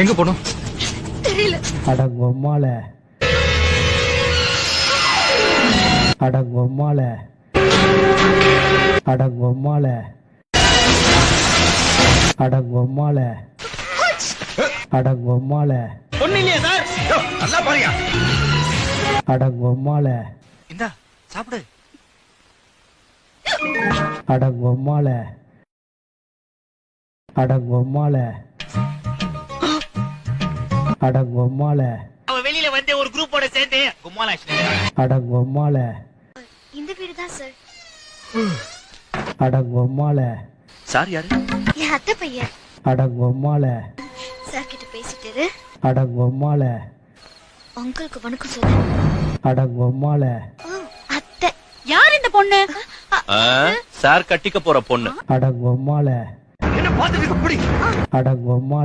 எங்க போனோம் தெரியல. அடங்கொம்மால அடங்கொம்மால அடங்கொம்மால அடங்கொம்மால அடங்கொம்மால ஒண்ணு இல்லையா சார்? நல்லா பாருங்க. அடங்கொம்மால இந்தா சாப்பிடு. அடங்கொம்மால அடங்கொம்மால அடங்கொம்மால அவ வெளியில வந்து ஒரு குரூப்போட சேர்ந்து கும்மாலாச்சு. அடங்கொம்மால இந்த வீடு தான் சார். அடங்கொம்மால சார் யாரு? என் அத்தை பையன். அடங்கொம்மால சார் கிட்ட பேசிட்டு அடங்கொம்மால அங்கிளுக்கு வணக்கம் சொல்லு. அடங்கொம்மால அத்தை. யார் இந்த பொண்ணு? சார் கட்டிக்க போற பொண்ணு. அடங்கொம்மால என்ன பாத்துட்டு இப்படி அடங்கொம்மால